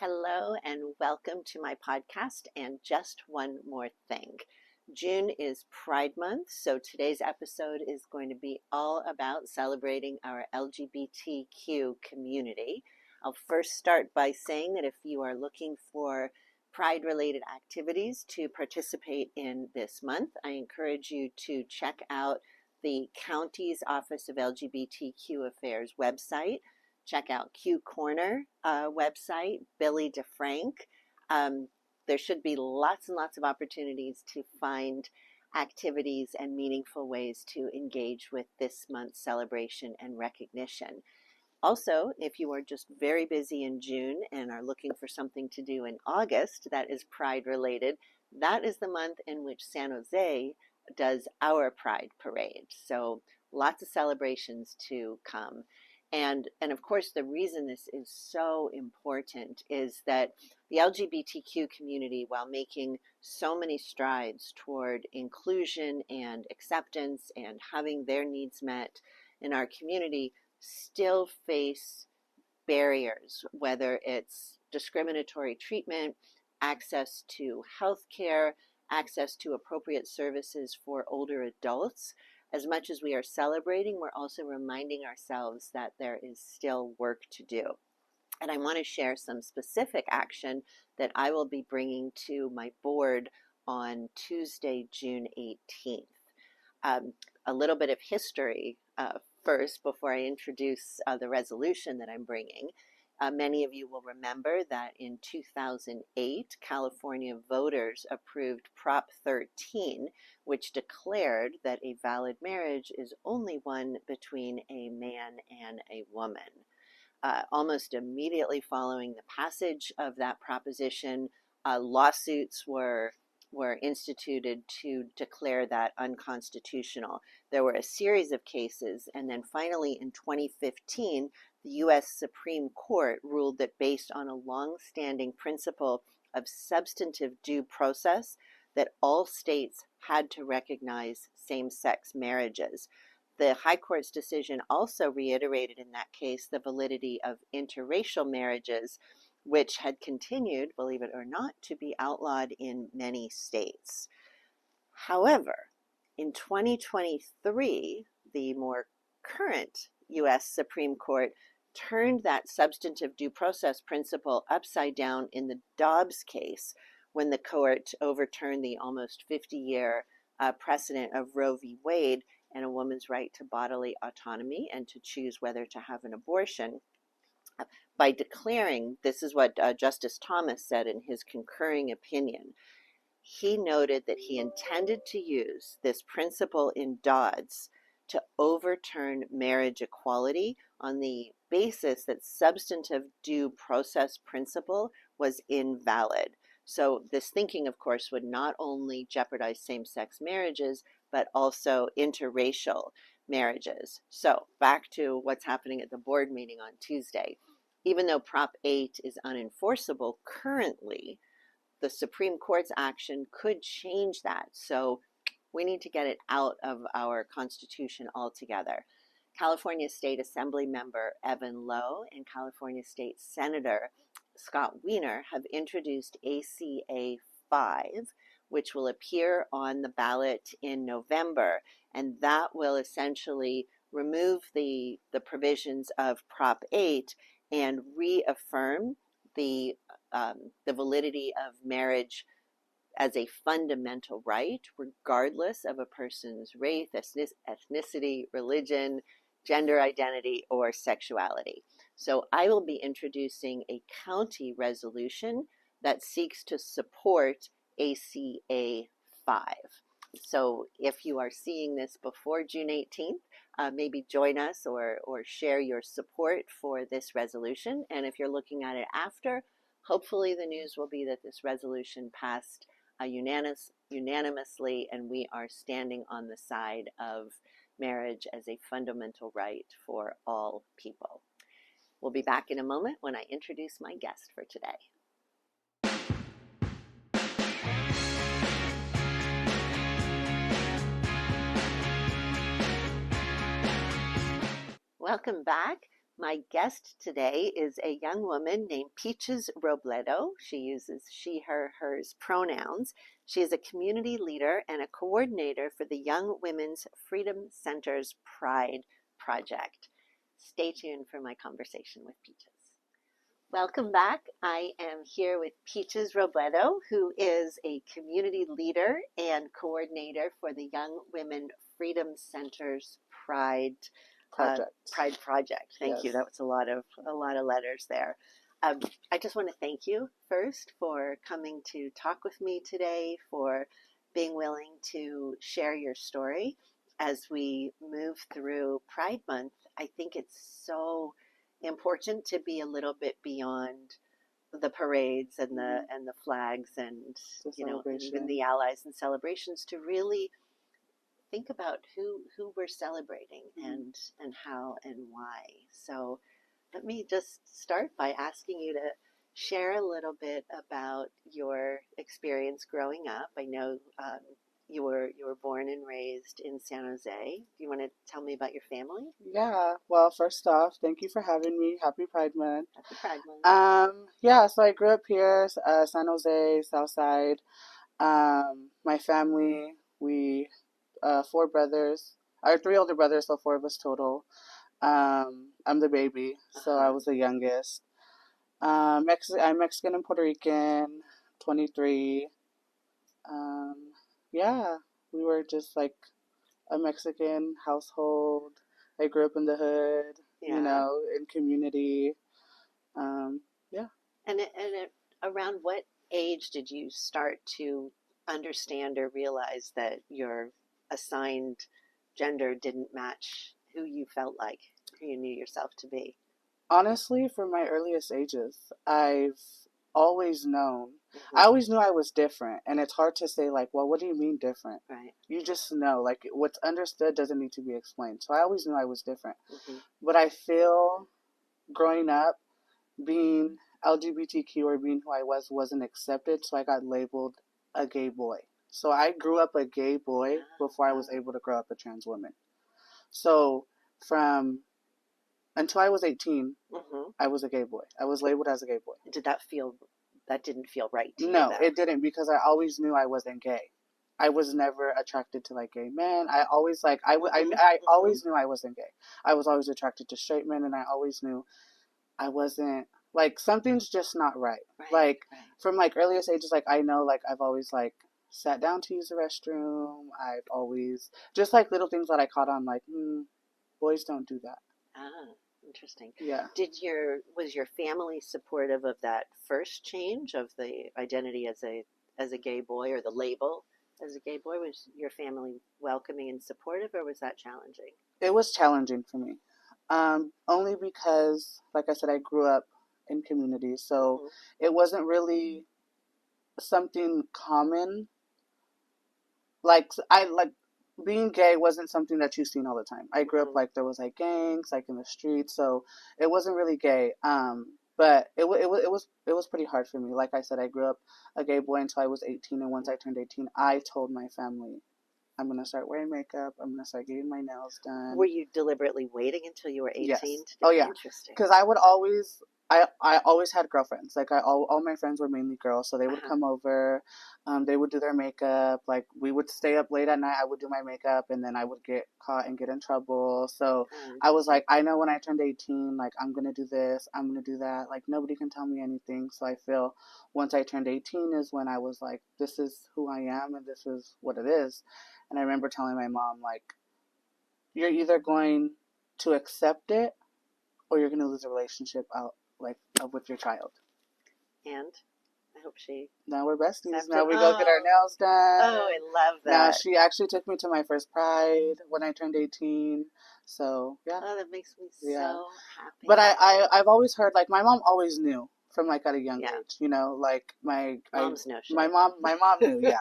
Hello and welcome to my podcast. And just one more thing. June is Pride Month, so today's episode is going to be all about celebrating our LGBTQ community. I'll first start by saying that if you are looking for Pride-related activities to participate in this month, I encourage you to check out the county's Office of LGBTQ Affairs website. Check out Q Corner website, Billy DeFrank. There should be lots and lots of opportunities to find activities and meaningful ways to engage with this month's celebration and recognition. Also, if you are just very busy in June and are looking for something to do in August that is Pride related, that is the month in which San Jose does our Pride Parade. So lots of celebrations to come. And of course, the reason this is so important is that the LGBTQ community, while making so many strides toward inclusion and acceptance and having their needs met in our community, still face barriers, whether it's discriminatory treatment, access to health care, access to appropriate services for older adults. As much as we are celebrating, we're also reminding ourselves that there is still work to do. And I want to share some specific action that I will be bringing to my board on Tuesday, June 18th. A little bit of history first before I introduce the resolution that I'm bringing. Many of you will remember that in 2008, California voters approved Prop 13, which declared that a valid marriage is only one between a man and a woman. Almost immediately following the passage of that proposition, lawsuits were instituted to declare that unconstitutional. There were a series of cases, and then finally in 2015, the U.S. Supreme Court ruled that based on a long-standing principle of substantive due process, that all states had to recognize same-sex marriages. The High Court's decision also reiterated in that case the validity of interracial marriages, which had continued, believe it or not, to be outlawed in many states. However, in 2023, the more current U.S. Supreme Court turned that substantive due process principle upside down in the Dobbs case when the court overturned the almost 50-year precedent of Roe v. Wade and a woman's right to bodily autonomy and to choose whether to have an abortion. By declaring, this is what Justice Thomas said in his concurring opinion, he noted that he intended to use this principle in Dobbs to overturn marriage equality on the basis that substantive due process principle was invalid. So this thinking, of course, would not only jeopardize same-sex marriages, but also interracial marriages. So back to what's happening at the board meeting on Tuesday. Even though Prop 8 is unenforceable currently, the Supreme Court's action could change that. So we need to get it out of our Constitution altogether. California State Assembly member Evan Lowe and California State Senator Scott Wiener have introduced ACA 5, which will appear on the ballot in November, and that will essentially remove the provisions of Prop 8 and reaffirm the validity of marriage as a fundamental right, regardless of a person's race, ethnicity, religion, gender identity, or sexuality. So I will be introducing a county resolution that seeks to support ACA 5. So if you are seeing this before June 18th, maybe join us or share your support for this resolution. And if you're looking at it after, hopefully the news will be that this resolution passed unanimously, and we are standing on the side of marriage as a fundamental right for all people. We'll be back in a moment when I introduce my guest for today. Welcome back. My guest today is a young woman named Peaches Robledo. She uses she, her, hers pronouns. She is a community leader and a coordinator for the Young Women's Freedom Center's Pride Project. Stay tuned for my conversation with Peaches. Welcome back. I am here with Peaches Robledo, who is a community leader and coordinator for the Young Women Freedom Center's Pride Project. Thank you. That was a lot of letters there. I just want to thank you first for coming to talk with me today, for being willing to share your story as we move through Pride Month. I think it's so important to be a little bit beyond the parades and the flags and even the allies and celebrations, to really think about who we're celebrating and how and why. So let me just start by asking you to share a little bit about your experience growing up. I know you were born and raised in San Jose. Do you want to tell me about your family? Yeah. Well, first off, thank you for having me. Happy Pride Month. Happy Pride Month. Yeah. So I grew up here, San Jose, South Side. My family, we four brothers. I have three older brothers, so four of us total. I'm the baby, so I was the youngest. I'm Mexican and Puerto Rican, 23. Yeah, we were just like a Mexican household. I grew up in the hood, in community. Yeah. Around what age did you start to understand or realize that your assigned gender didn't match who you felt like, who you knew yourself to be? Honestly, from my earliest ages, I've always known. I always knew I was different, and it's hard to say, like, well, what do you mean different? Right. You just know, like, what's understood doesn't need to be explained. So I always knew I was different. But I feel growing up, being LGBTQ or being who I was wasn't accepted, so I got labeled a gay boy. So I grew up a gay boy before I was able to grow up a trans woman. So from until I was 18, I was a gay boy. I was labeled as a gay boy. That didn't feel right to you? No, it didn't, because I always knew I wasn't gay. I was never attracted to like gay men. I always always knew I wasn't gay. I was always attracted to straight men, and I always knew I wasn't, like, something's just not right. Like from like earliest ages, like I know, like I've always like sat down to use the restroom. I've always just like little things that I caught on, like boys don't do that. Interesting. Yeah. Was your family supportive of that first change of the identity as a gay boy, or the label as a gay boy? Was your family welcoming and supportive, or was that challenging? It was challenging for me. Only because, like I said, I grew up in community, so it wasn't really something common. Like being gay wasn't something that you've seen all the time. I grew up like there was like gangs like in the streets, so it wasn't really gay. But it was pretty hard for me. Like I said, I grew up a gay boy until I was 18, and once I turned 18, I told my family, I'm gonna start wearing makeup. I'm gonna start getting my nails done. Were you deliberately waiting until you were 18? Yes. To do Oh yeah. Interesting. Because I would always, I always had girlfriends. Like all my friends were mainly girls, so they would come over. They would do their makeup. Like we would stay up late at night. I would do my makeup, and then I would get caught and get in trouble. So I was like, I know when I turned 18, like I'm gonna do this, I'm gonna do that. Like nobody can tell me anything. So I feel once I turned 18 is when I was like, this is who I am, and this is what it is. And I remember telling my mom, like, you're either going to accept it or you're going to lose a relationship with your child. And I hope she... Now we're besties. Now we go get our nails done. Oh, I love that. Now she actually took me to my first Pride when I turned 18. So, yeah. Oh, that makes me so happy. But I've always heard, like, my mom always knew from, like, at a young age, like, Mom's no shit. My mom knew, yeah.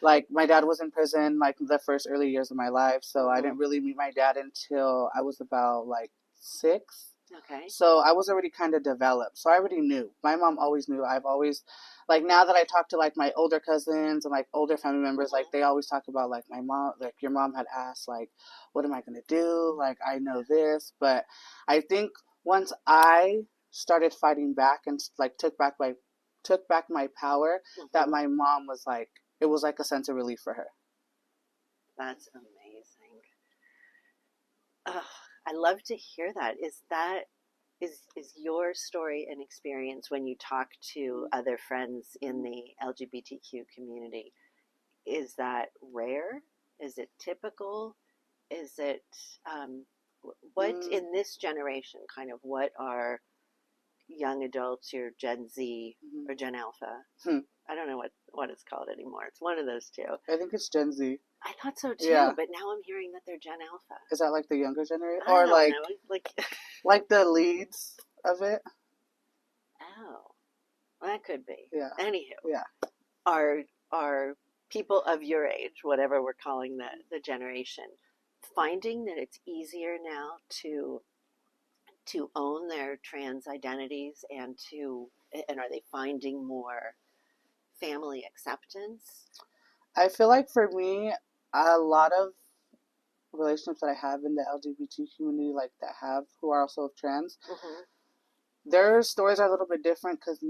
Like, my dad was in prison, like, the first early years of my life, so I didn't really meet my dad until I was about, like, 6. Okay. So I was already kind of developed. So I already knew. My mom always knew. I've always, like, now that I talk to, like, my older cousins and, like, older family members, like, they always talk about, like, my mom, like, your mom had asked, like, what am I going to do? Like, I know this. But I think once I started fighting back and like took back my power, that my mom was like, it was like a sense of relief for her. That's amazing. Oh, I love to hear that. Is your story and experience when you talk to other friends in the LGBTQ community, is that rare? Is it typical? Is it what in this generation, kind of what are young adults, your Gen Z or Gen Alpha? I don't know what it's called anymore. It's one of those two. I think it's Gen Z. I thought so too, but now I'm hearing that they're Gen Alpha. Is that like the younger generation, or like like the leads of it? Oh, well, that could be. Yeah. Anywho, are people of your age, whatever we're calling the generation, finding that it's easier now to own their trans identities and are they finding more family acceptance? I feel like for me, a lot of relationships that I have in the LGBT community, like that have who are also trans, their stories are a little bit different because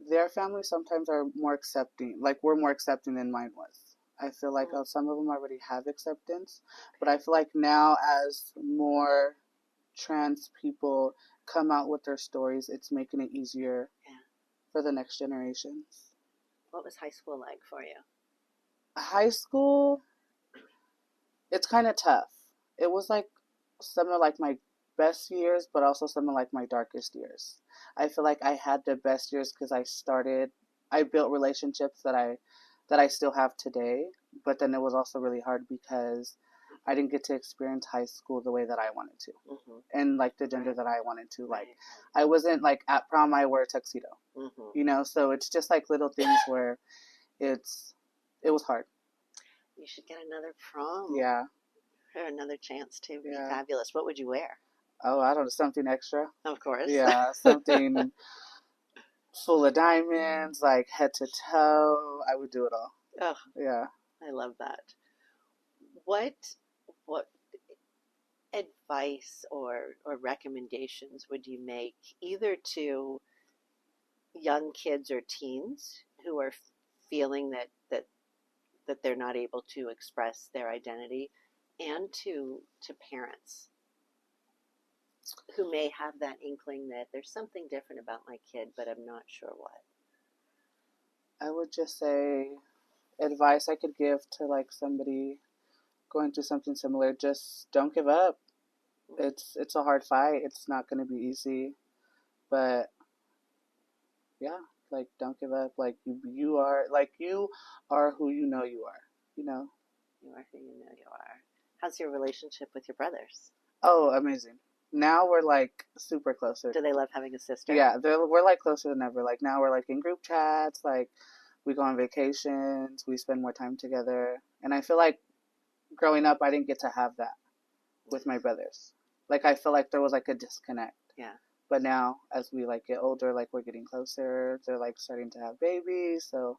their families sometimes are more accepting. Like we're more accepting than mine was. I feel like some of them already have acceptance, but I feel like now as more trans people come out with their stories, it's making it easier for the next generations. What was high school like for you? High school, it's kind of tough. It was like some of like my best years, but also some of like my darkest years. I feel like I had the best years because I built relationships that I still have today, but then it was also really hard because I didn't get to experience high school the way that I wanted to, and like the gender that I wanted to. Like, I wasn't like at prom I wear a tuxedo, you know. So it's just like little things where it was hard. You should get another prom. Yeah. Or another chance to be fabulous. What would you wear? Oh, I don't know, something extra. Of course. Yeah, something full of diamonds, like head to toe. I would do it all. Oh, yeah. I love that. What advice or recommendations would you make either to young kids or teens who are feeling that they're not able to express their identity, and to parents who may have that inkling that there's something different about my kid, but I'm not sure what? I would just say advice I could give to like somebody going through something similar, just don't give up. It's a hard fight. It's not going to be easy, but yeah, like don't give up. Like you are who you know you are. You know. You are who you know you are. How's your relationship with your brothers? Oh, amazing. Now we're like super closer. Do they love having a sister? Yeah, we're like closer than ever. Like now we're like in group chats. Like we go on vacations. We spend more time together. And I feel like growing up, I didn't get to have that with my brothers. Like I feel like there was like a disconnect. Yeah. But now, as we like get older, like we're getting closer. They're like starting to have babies. So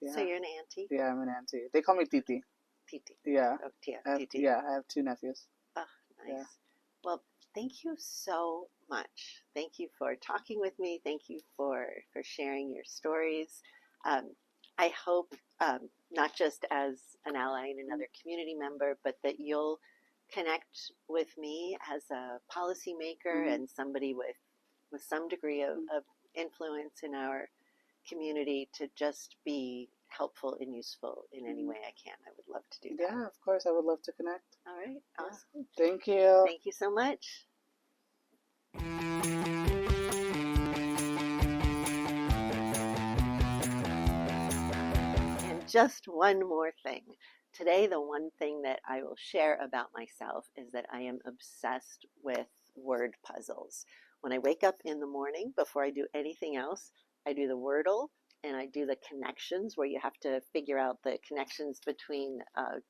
yeah. So you're an auntie? Yeah, I'm an auntie. They call me Titi. Titi. Yeah. Oh, tia. Titi. Yeah, I have 2 nephews. Oh, nice. Yeah. Well, thank you so much. Thank you for talking with me. Thank you for sharing your stories. I hope not just as an ally and another community member, but that you'll connect with me as a policymaker and somebody with some degree of influence in our community to just be helpful and useful in any way I can. I would love to do that. Yeah, of course. I would love to connect. All right. Awesome. Thank you. Thank you so much. And just one more thing. Today, the one thing that I will share about myself is that I am obsessed with word puzzles. When I wake up in the morning, before I do anything else, I do the Wordle and I do the connections where you have to figure out the connections between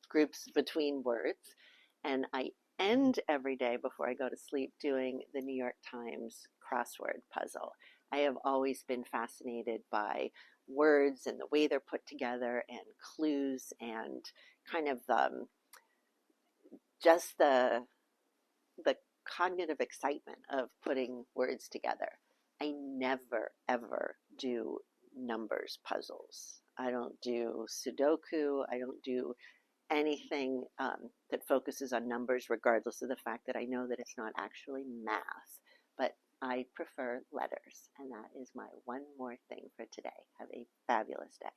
groups between words. And I end every day before I go to sleep doing the New York Times crossword puzzle. I have always been fascinated by words and the way they're put together and clues and kind of just the cognitive excitement of putting words together. I never, ever do numbers puzzles. I don't do Sudoku. I don't do anything that focuses on numbers, regardless of the fact that I know that it's not actually math. But I prefer letters. And that is my one more thing for today. Have a fabulous day.